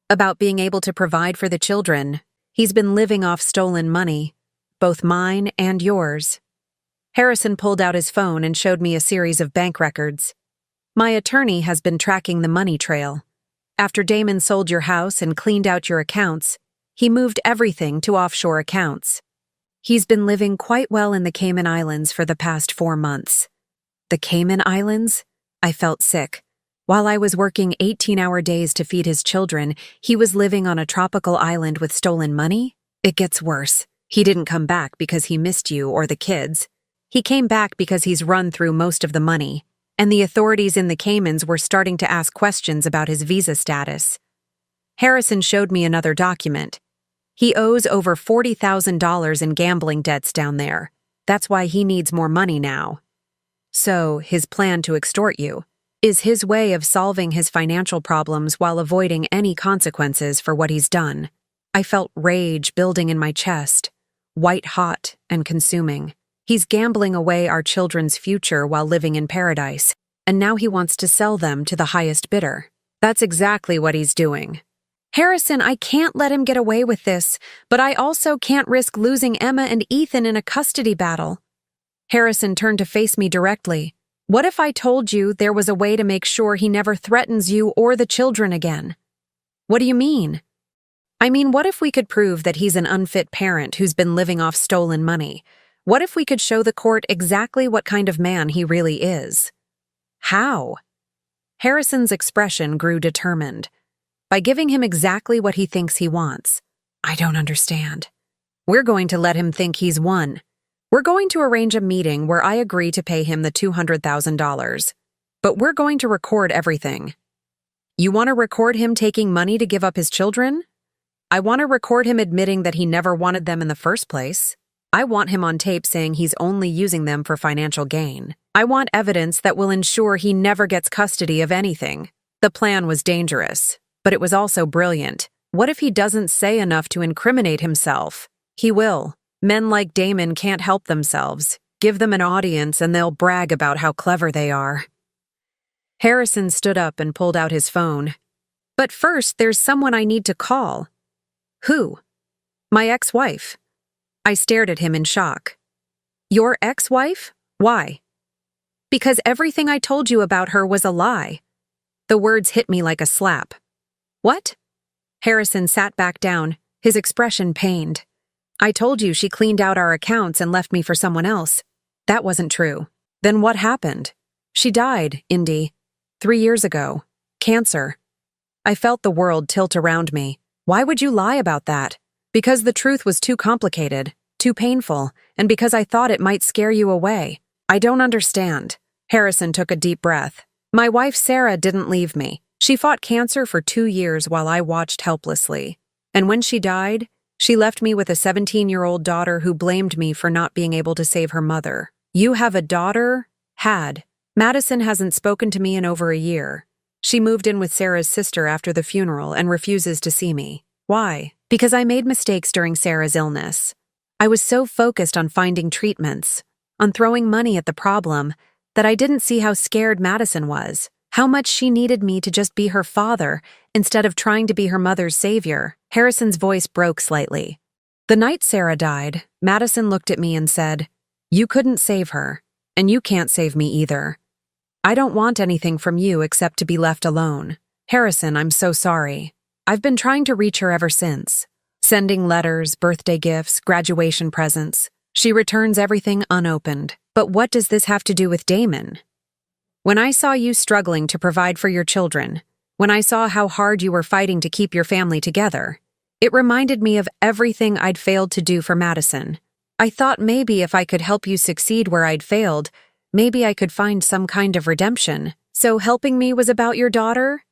about being able to provide for the children, he's been living off stolen money, both mine and yours. Harrison pulled out his phone and showed me a series of bank records. My attorney has been tracking the money trail. After Damon sold your house and cleaned out your accounts, he moved everything to offshore accounts. He's been living quite well in the Cayman Islands for the past 4 months. The Cayman Islands? I felt sick. While I was working 18-hour days to feed his children, he was living on a tropical island with stolen money? It gets worse. He didn't come back because he missed you or the kids. He came back because he's run through most of the money, and the authorities in the Caymans were starting to ask questions about his visa status. Harrison showed me another document. He owes over $40,000 in gambling debts down there. That's why he needs more money now. So, his plan to extort you is his way of solving his financial problems while avoiding any consequences for what he's done. I felt rage building in my chest, white-hot and consuming. He's gambling away our children's future while living in paradise, and now he wants to sell them to the highest bidder. That's exactly what he's doing. Harrison, I can't let him get away with this, but I also can't risk losing Emma and Ethan in a custody battle. Harrison turned to face me directly. What if I told you there was a way to make sure he never threatens you or the children again? What do you mean? I mean, what if we could prove that he's an unfit parent who's been living off stolen money? What if we could show the court exactly what kind of man he really is? How? Harrison's expression grew determined. By giving him exactly what he thinks he wants. I don't understand. We're going to let him think he's won. We're going to arrange a meeting where I agree to pay him the $200,000. But we're going to record everything. You want to record him taking money to give up his children? I want to record him admitting that he never wanted them in the first place. I want him on tape saying he's only using them for financial gain. I want evidence that will ensure he never gets custody of anything. The plan was dangerous, but it was also brilliant. What if he doesn't say enough to incriminate himself? He will. Men like Damon can't help themselves. Give them an audience and they'll brag about how clever they are. Harrison stood up and pulled out his phone. But first, there's someone I need to call. Who? My ex-wife. I stared at him in shock. Your ex-wife? Why? Because everything I told you about her was a lie. The words hit me like a slap. What? Harrison sat back down, his expression pained. I told you she cleaned out our accounts and left me for someone else. That wasn't true. Then what happened? She died, Indy. 3 years ago. Cancer. I felt the world tilt around me. Why would you lie about that? Because the truth was too complicated, too painful, and because I thought it might scare you away. I don't understand. Harrison took a deep breath. My wife Sarah didn't leave me. She fought cancer for 2 years while I watched helplessly. And when she died, she left me with a 17-year-old daughter who blamed me for not being able to save her mother. You have a daughter? Had. Madison hasn't spoken to me in over a year. She moved in with Sarah's sister after the funeral and refuses to see me. Why? Because I made mistakes during Sarah's illness. I was so focused on finding treatments, on throwing money at the problem, that I didn't see how scared Madison was, how much she needed me to just be her father instead of trying to be her mother's savior. Harrison's voice broke slightly. The night Sarah died, Madison looked at me and said, "You couldn't save her, and you can't save me either. I don't want anything from you except to be left alone. Harrison, I'm so sorry. I've been trying to reach her ever since. Sending letters, birthday gifts, graduation presents. She returns everything unopened. But what does this have to do with Damon? When I saw you struggling to provide for your children, when I saw how hard you were fighting to keep your family together, it reminded me of everything I'd failed to do for Madison. I thought maybe if I could help you succeed where I'd failed, maybe I could find some kind of redemption. So helping me was about your daughter?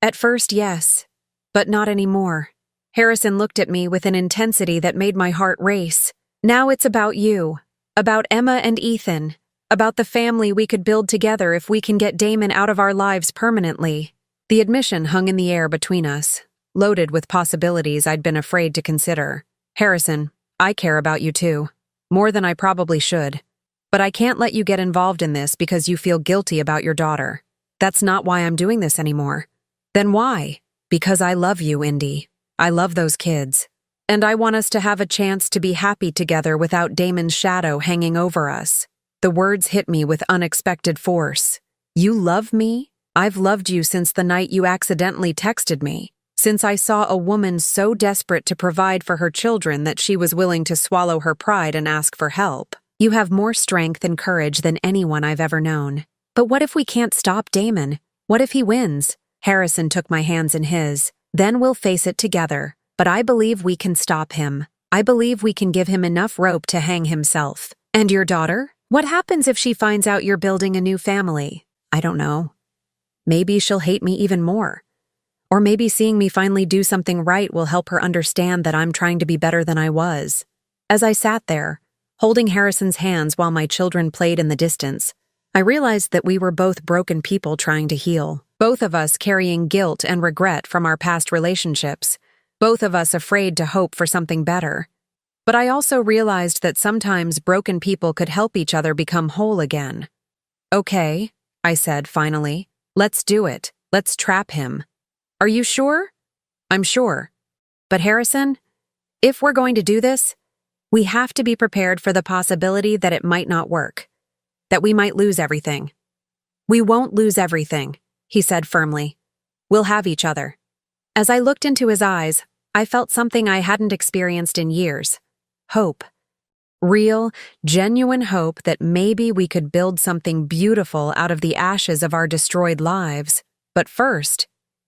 At first, yes, but not anymore. Harrison looked at me with an intensity that made my heart race. Now it's about you, about Emma and Ethan, about the family we could build together if we can get Damon out of our lives permanently. The admission hung in the air between us, loaded with possibilities I'd been afraid to consider. Harrison, I care about you too, more than I probably should. But I can't let you get involved in this because you feel guilty about your daughter. That's not why I'm doing this anymore. Then why? Because I love you, Indy. I love those kids. And I want us to have a chance to be happy together without Damon's shadow hanging over us. The words hit me with unexpected force. You love me? I've loved you since the night you accidentally texted me. Since I saw a woman so desperate to provide for her children that she was willing to swallow her pride and ask for help. You have more strength and courage than anyone I've ever known. But what if we can't stop Damon? What if he wins? Harrison took my hands in his. Then we'll face it together. But I believe we can stop him. I believe we can give him enough rope to hang himself. And your daughter? What happens if she finds out you're building a new family? I don't know. Maybe she'll hate me even more. Or maybe seeing me finally do something right will help her understand that I'm trying to be better than I was. As I sat there, holding Harrison's hands while my children played in the distance, I realized that we were both broken people trying to heal. Both of us carrying guilt and regret from our past relationships. Both of us afraid to hope for something better. But I also realized that sometimes broken people could help each other become whole again. Okay, I said finally. Let's do it. Let's trap him. Are you sure? I'm sure. But Harrison, if we're going to do this, we have to be prepared for the possibility that it might not work. That we might lose everything. We won't lose everything, he said firmly. We'll have each other. As I looked into his eyes, I felt something I hadn't experienced in years. Hope. Real, genuine hope that maybe we could build something beautiful out of the ashes of our destroyed lives. But first,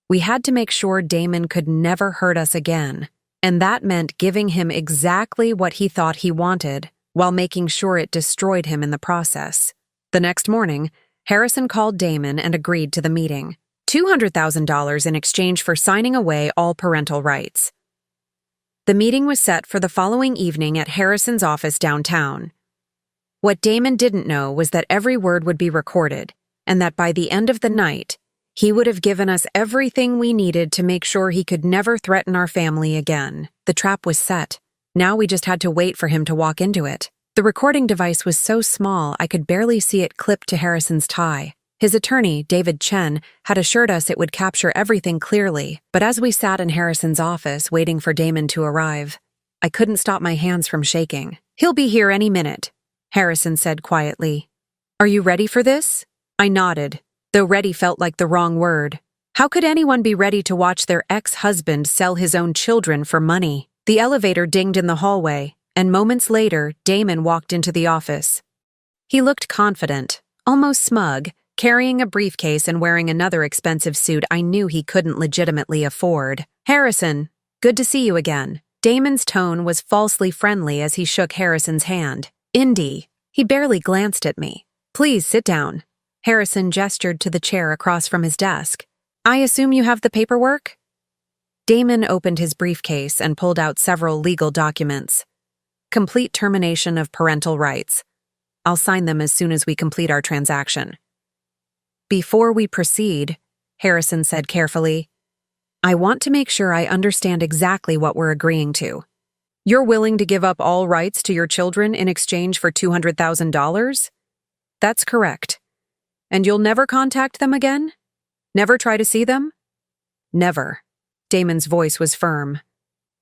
we had to make sure Damon could never hurt us again. And that meant giving him exactly what he thought he wanted, while making sure it destroyed him in the process. The next morning, Harrison called Damon and agreed to the meeting. $200,000 in exchange for signing away all parental rights. The meeting was set for the following evening at Harrison's office downtown. What Damon didn't know was that every word would be recorded, and that by the end of the night, he would have given us everything we needed to make sure he could never threaten our family again. The trap was set. Now we just had to wait for him to walk into it. The recording device was so small I could barely see it clipped to Harrison's tie. His attorney, David Chen, had assured us it would capture everything clearly, but as we sat in Harrison's office waiting for Damon to arrive, I couldn't stop my hands from shaking. "He'll be here any minute," Harrison said quietly. "Are you ready for this?" I nodded, though ready felt like the wrong word. How could anyone be ready to watch their ex-husband sell his own children for money? The elevator dinged in the hallway, and moments later, Damon walked into the office. He looked confident, almost smug, carrying a briefcase and wearing another expensive suit I knew he couldn't legitimately afford. "Harrison, good to see you again." Damon's tone was falsely friendly as he shook Harrison's hand. "Indy." He barely glanced at me. "Please sit down." Harrison gestured to the chair across from his desk. "I assume you have the paperwork?" Damon opened his briefcase and pulled out several legal documents. "Complete termination of parental rights. I'll sign them as soon as we complete our transaction." "Before we proceed," Harrison said carefully, "I want to make sure I understand exactly what we're agreeing to. You're willing to give up all rights to your children in exchange for $200,000? That's correct. And you'll never contact them again? Never try to see them?" "Never." Damon's voice was firm.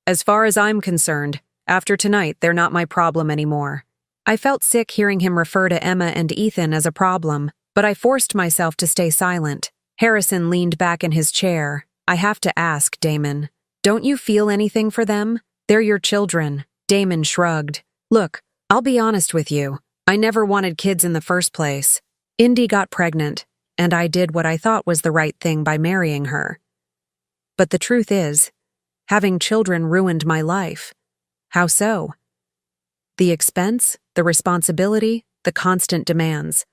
"As far as I'm concerned, after tonight, they're not my problem anymore." I felt sick hearing him refer to Emma and Ethan as a problem, but I forced myself to stay silent. Harrison leaned back in his chair. "I have to ask, Damon, don't you feel anything for them? They're your children." Damon shrugged. "Look, I'll be honest with you. I never wanted kids in the first place. Indy got pregnant, and I did what I thought was the right thing by marrying her. But the truth is, having children ruined my life. How so? The expense, the responsibility, the constant demands.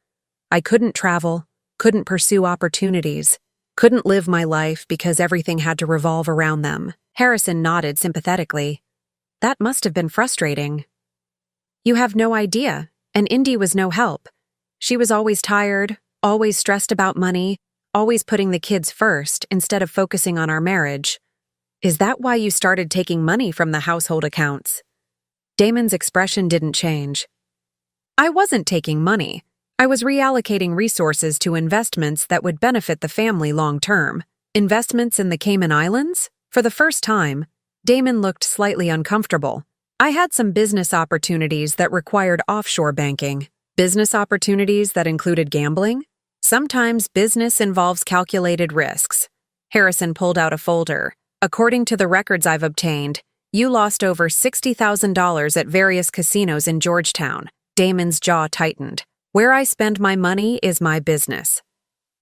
I couldn't travel, couldn't pursue opportunities, couldn't live my life because everything had to revolve around them." Harrison nodded sympathetically. "That must have been frustrating." "You have no idea, and Indy was no help. She was always tired, always stressed about money, always putting the kids first instead of focusing on our marriage." "Is that why you started taking money from the household accounts?" Damon's expression didn't change. "I wasn't taking money. I was reallocating resources to investments that would benefit the family long-term." "Investments in the Cayman Islands?" For the first time, Damon looked slightly uncomfortable. "I had some business opportunities that required offshore banking. Business opportunities that included gambling? Sometimes business involves calculated risks." Harrison pulled out a folder. "According to the records I've obtained, you lost over $60,000 at various casinos in Georgetown." Damon's jaw tightened. "Where I spend my money is my business."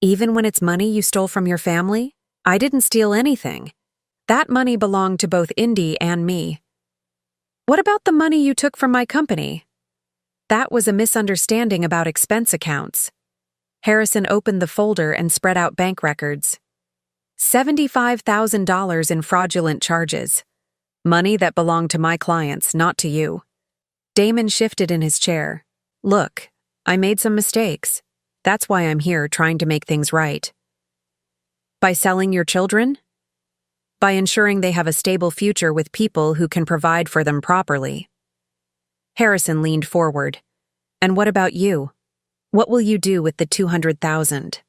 "Even when it's money you stole from your family?" "I didn't steal anything. That money belonged to both Indy and me." "What about the money you took from my company?" "That was a misunderstanding about expense accounts." Harrison opened the folder and spread out bank records. $75,000 in fraudulent charges. Money that belonged to my clients, not to you. Damon shifted in his chair. "Look, I made some mistakes. That's why I'm here trying to make things right." "By selling your children?" "By ensuring they have a stable future with people who can provide for them properly." Harrison leaned forward. "And what about you? What will you do with the $200,000?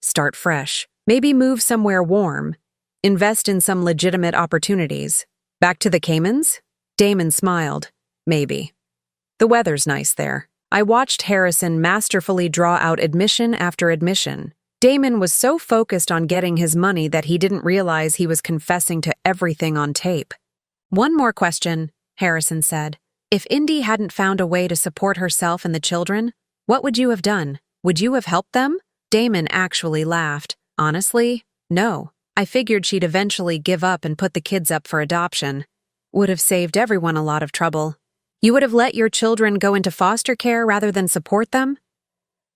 "Start fresh. Maybe move somewhere warm. Invest in some legitimate opportunities. Back to the Caymans?" Damon smiled. "Maybe. The weather's nice there." I watched Harrison masterfully draw out admission after admission. Damon was so focused on getting his money that he didn't realize he was confessing to everything on tape. "One more question," Harrison said. If Indy hadn't found a way to support herself and the children, what would you have done? Would you have helped them? Damon actually laughed. Honestly, no. I figured she'd eventually give up and put the kids up for adoption. Would have saved everyone a lot of trouble. You would have let your children go into foster care rather than support them?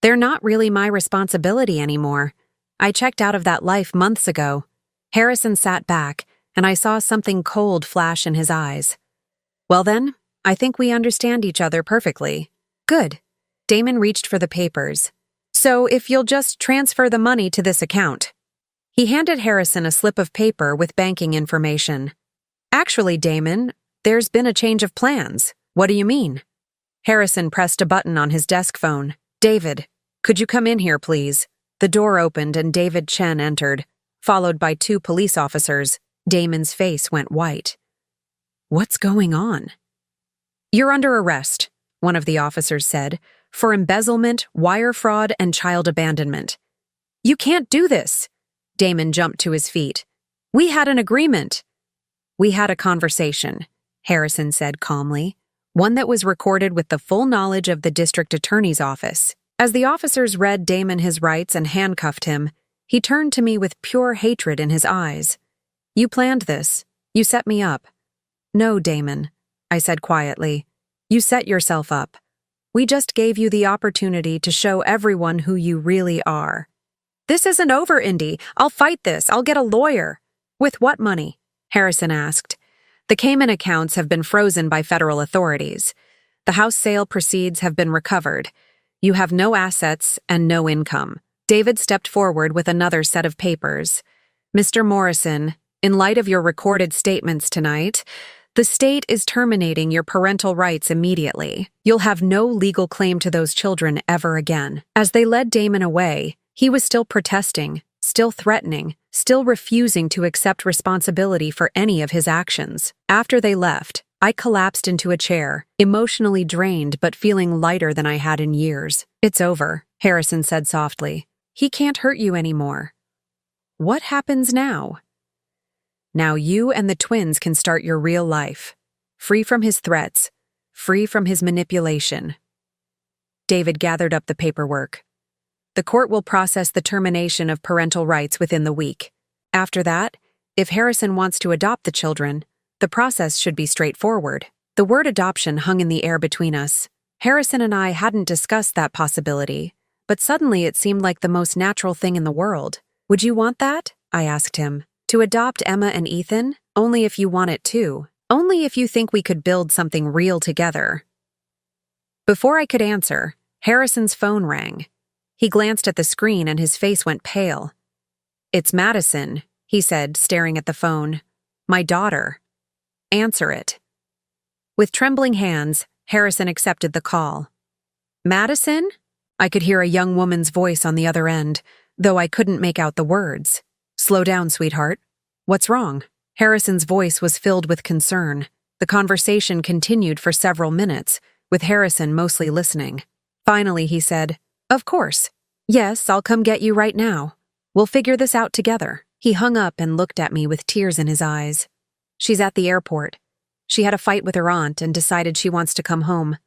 They're not really my responsibility anymore. I checked out of that life months ago. Harrison sat back, and I saw something cold flash in his eyes. Well then, I think we understand each other perfectly. Good. Damon reached for the papers. So if you'll just transfer the money to this account. He handed Harrison a slip of paper with banking information. Actually, Damon, there's been a change of plans. What do you mean? Harrison pressed a button on his desk phone. David, could you come in here, please? The door opened and David Chen entered, followed by 2 police officers. Damon's face went white. What's going on? You're under arrest, one of the officers said, for embezzlement, wire fraud, and child abandonment. You can't do this. Damon jumped to his feet. We had an agreement. We had a conversation, Harrison said calmly, one that was recorded with the full knowledge of the district attorney's office. As the officers read Damon his rights and handcuffed him, he turned to me with pure hatred in his eyes. You planned this. You set me up. No, Damon, I said quietly. You set yourself up. We just gave you the opportunity to show everyone who you really are. This isn't over, Indy. I'll fight this. I'll get a lawyer. With what money? Harrison asked. The Cayman accounts have been frozen by federal authorities. The house sale proceeds have been recovered. You have no assets and no income. David stepped forward with another set of papers. Mr. Morrison, in light of your recorded statements tonight, the state is terminating your parental rights immediately. You'll have no legal claim to those children ever again. As they led Damon away, he was still protesting, still threatening, still refusing to accept responsibility for any of his actions. After they left, I collapsed into a chair, emotionally drained but feeling lighter than I had in years. It's over, Harrison said softly. He can't hurt you anymore. What happens now? Now you and the twins can start your real life, free from his threats, free from his manipulation. David gathered up the paperwork. The court will process the termination of parental rights within the week. After that, if Harrison wants to adopt the children, the process should be straightforward. The word adoption hung in the air between us. Harrison and I hadn't discussed that possibility, but suddenly it seemed like the most natural thing in the world. Would you want that? I asked him. To adopt Emma and Ethan? Only if you want it too. Only if you think we could build something real together. Before I could answer, Harrison's phone rang. He glanced at the screen and his face went pale. It's Madison, he said, staring at the phone. My daughter. Answer it. With trembling hands, Harrison accepted the call. Madison? I could hear a young woman's voice on the other end, though I couldn't make out the words. Slow down, sweetheart. What's wrong? Harrison's voice was filled with concern. The conversation continued for several minutes, with Harrison mostly listening. Finally, he said, Of course. Yes, I'll come get you right now. We'll figure this out together. He hung up and looked at me with tears in his eyes. She's at the airport. She had a fight with her aunt and decided she wants to come home.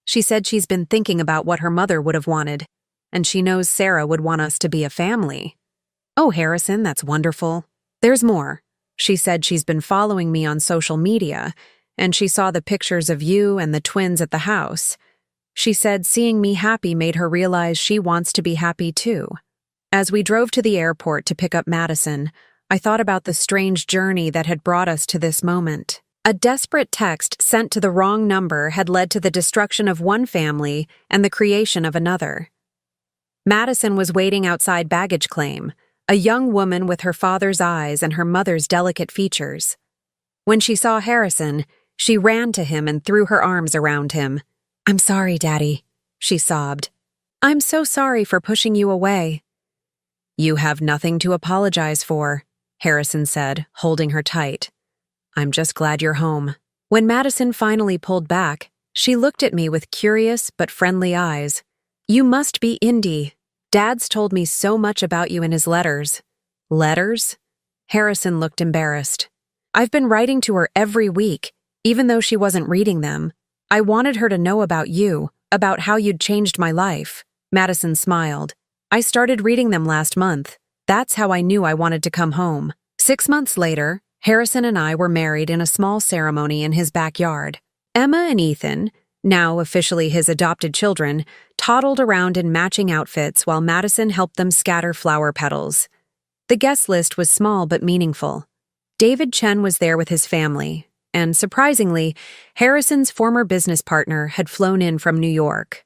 She said she's been thinking about what her mother would have wanted, and she knows Sarah would want us to be a family. Oh, Harrison, that's wonderful. There's more. She said she's been following me on social media, and she saw the pictures of you and the twins at the house. She said seeing me happy made her realize she wants to be happy too. As we drove to the airport to pick up Madison, I thought about the strange journey that had brought us to this moment. A desperate text sent to the wrong number had led to the destruction of one family and the creation of another. Madison was waiting outside baggage claim, a young woman with her father's eyes and her mother's delicate features. When she saw Harrison, she ran to him and threw her arms around him. I'm sorry, Daddy, she sobbed. I'm so sorry for pushing you away. You have nothing to apologize for, Harrison said, holding her tight. I'm just glad you're home. When Madison finally pulled back, she looked at me with curious but friendly eyes. You must be Indy. Dad's told me so much about you in his letters. Letters? Harrison looked embarrassed. I've been writing to her every week, even though she wasn't reading them. I wanted her to know about you, about how you'd changed my life. Madison smiled. I started reading them last month. That's how I knew I wanted to come home. 6 months later, Harrison and I were married in a small ceremony in his backyard. Emma and Ethan, now officially his adopted children, toddled around in matching outfits while Madison helped them scatter flower petals. The guest list was small but meaningful. David Chen was there with his family, and surprisingly, Harrison's former business partner had flown in from New York.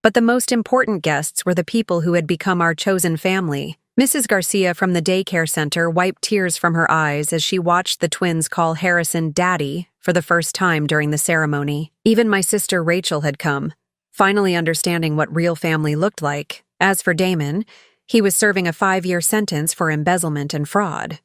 But the most important guests were the people who had become our chosen family. Mrs. Garcia from the daycare center wiped tears from her eyes as she watched the twins call Harrison Daddy for the first time during the ceremony. Even my sister Rachel had come, finally understanding what real family looked like. As for Damon, he was serving a 5-year sentence for embezzlement and fraud.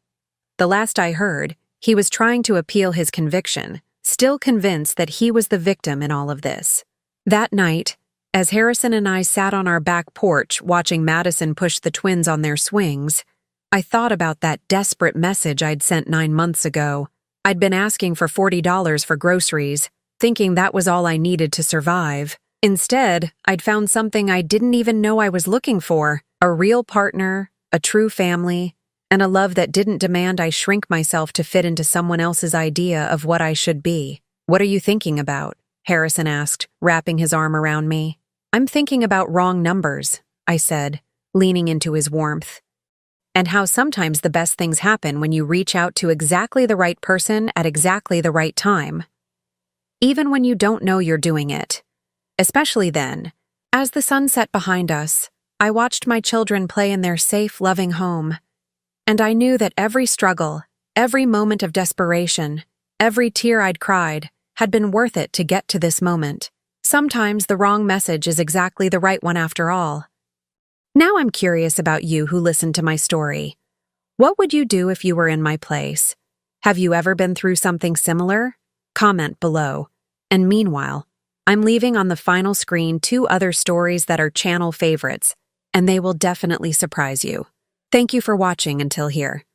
The last I heard, he was trying to appeal his conviction, still convinced that he was the victim in all of this. That night, as Harrison and I sat on our back porch watching Madison push the twins on their swings, I thought about that desperate message I'd sent 9 months ago. I'd been asking for $40 for groceries, thinking that was all I needed to survive. Instead, I'd found something I didn't even know I was looking for: a real partner, a true family, and a love that didn't demand I shrink myself to fit into someone else's idea of what I should be. "What are you thinking about?" Harrison asked, wrapping his arm around me. "I'm thinking about wrong numbers," I said, leaning into his warmth. "And how sometimes the best things happen when you reach out to exactly the right person at exactly the right time. Even when you don't know you're doing it. Especially then." As the sun set behind us, I watched my children play in their safe, loving home. And I knew that every struggle, every moment of desperation, every tear I'd cried, had been worth it to get to this moment. Sometimes the wrong message is exactly the right one after all. Now I'm curious about you who listened to my story. What would you do if you were in my place? Have you ever been through something similar? Comment below. And meanwhile, I'm leaving on the final screen 2 other stories that are channel favorites, and they will definitely surprise you. Thank you for watching until here.